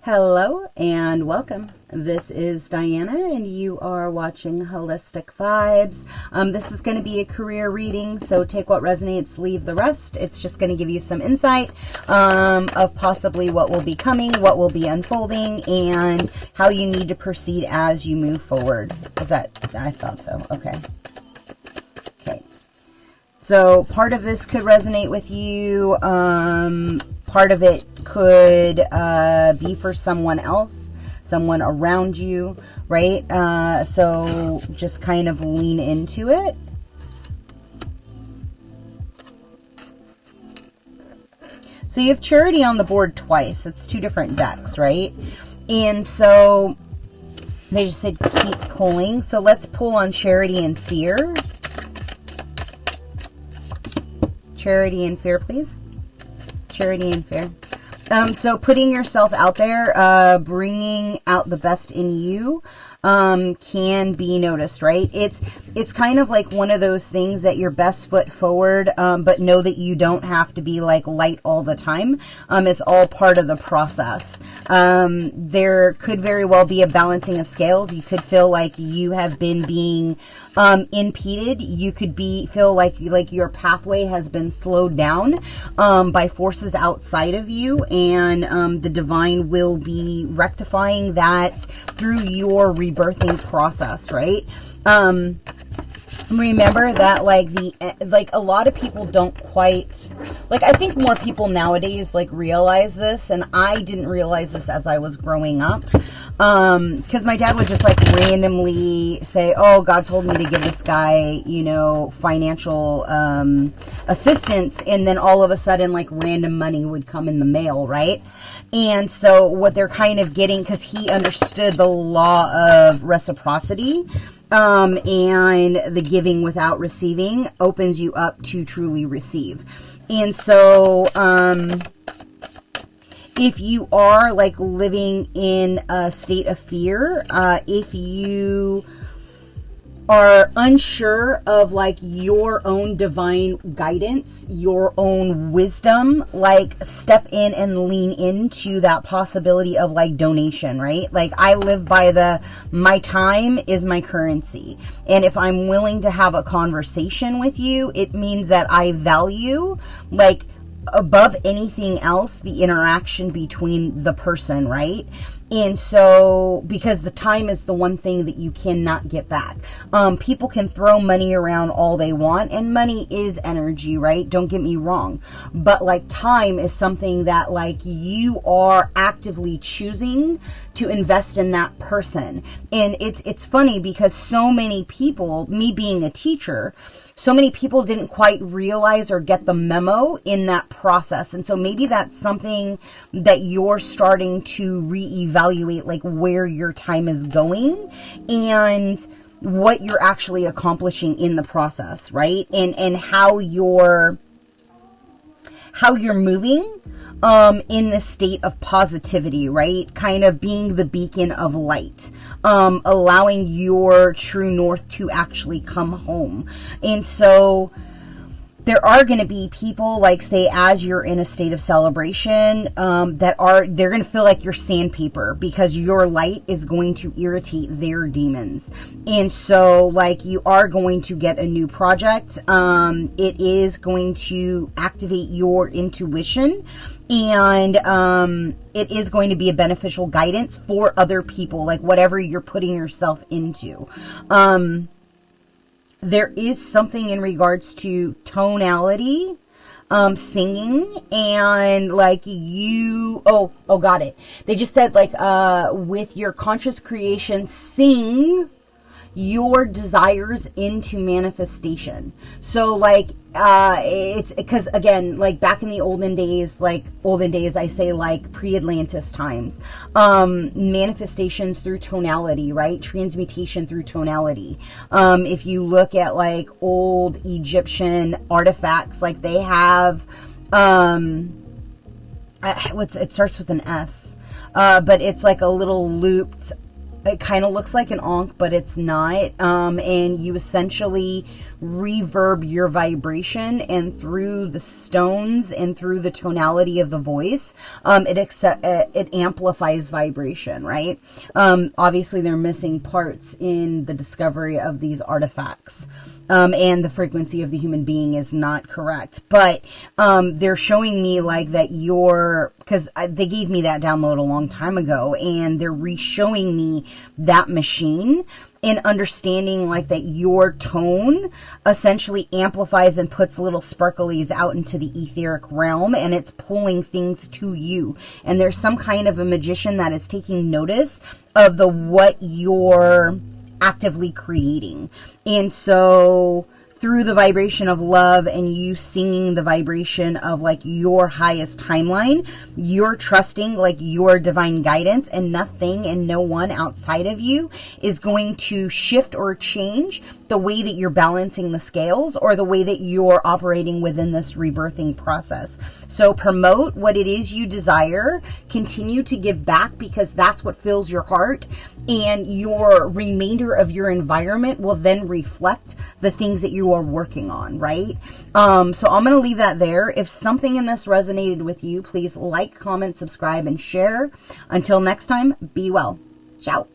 Hello and welcome. This is Diana and you are watching Holistic Vibes. This is going to be a career reading, so take what resonates, leave the rest. It's just going to give you some insight of possibly what will be coming, what will be unfolding, and how you need to proceed as you move forward. Is that, I thought so. Okay. So part of this could resonate with you. Part of it could be for someone else, someone around you, right? So just kind of lean into it. So you have Charity on the board twice. It's two different decks, right? And so they just said keep pulling. So let's pull on Charity and Fear. Charity and Fear, please. Charity and Fear. So putting yourself out there, bringing out the best in you, can be noticed, right? It's kind of like one of those things that your best foot forward, but know that you don't have to be like light all the time. It's all part of the process. There could very well be a balancing of scales. You could feel like you have been being impeded. You could feel like your pathway has been slowed down by forces outside of you, and the divine will be rectifying that through your rebirthing process, right? Remember that like a lot of people don't quite, like, I think more people nowadays like realize this, and I didn't realize this as I was growing up, because my dad would just like randomly say, oh, God told me to give this guy, you know, financial assistance, and then all of a sudden like random money would come in the mail, right? And so what they're kind of getting, because he understood the law of reciprocity, and the giving without receiving opens you up to truly receive. And so, if you are like living in a state of fear, if you are unsure of like your own divine guidance, your own wisdom, like step in and lean into that possibility of like donation, right? Like I live by my time is my currency. And if I'm willing to have a conversation with you, it means that I value, like above anything else, the interaction between the person, right? And so, because the time is the one thing that you cannot get back. People can throw money around all they want, and money is energy, right? Don't get me wrong. But like time is something that like you are actively choosing to invest in that person. And it's funny because so many people, me being a teacher, so many people didn't quite realize or get the memo in that process. And so maybe that's something that you're starting to reevaluate, like where your time is going and what you're actually accomplishing in the process, right? And how you're moving in the state of positivity, right? Kind of being the beacon of light, allowing your true north to actually come home. And so there are going to be people, like say as you're in a state of celebration, they're going to feel like you're sandpaper because your light is going to irritate their demons. And so like you are going to get a new project. It is going to activate your intuition, and it is going to be a beneficial guidance for other people, like whatever you're putting yourself into. There is something in regards to tonality, singing, and like got it. They just said like, with your conscious creation, sing your desires into manifestation. So like, it's because again, like back in the olden days, I say like pre-Atlantis times, manifestations through tonality, right? Transmutation through tonality. If you look at like old Egyptian artifacts, like they have, it starts with an S, but it's like a little looped it kind of looks like an ankh, but it's not. And you essentially reverb your vibration, and through the stones and through the tonality of the voice, it amplifies vibration, right? Obviously, they're missing parts in the discovery of these artifacts. And the frequency of the human being is not correct. But they're showing me like that because they gave me that download a long time ago, and they're re-showing me that machine and understanding like that your tone essentially amplifies and puts little sparklies out into the etheric realm, and it's pulling things to you. And there's some kind of a magician that is taking notice of what you're actively creating. And so through the vibration of love and you singing the vibration of like your highest timeline, you're trusting like your divine guidance, and nothing and no one outside of you is going to shift or change the way that you're balancing the scales or the way that you're operating within this rebirthing process. So promote what it is you desire, continue to give back, because that's what fills your heart, and your remainder of your environment will then reflect the things that you are working on, right? So I'm going to leave that there. If something in this resonated with you, please like, comment, subscribe, and share. Until next time, be well. Ciao.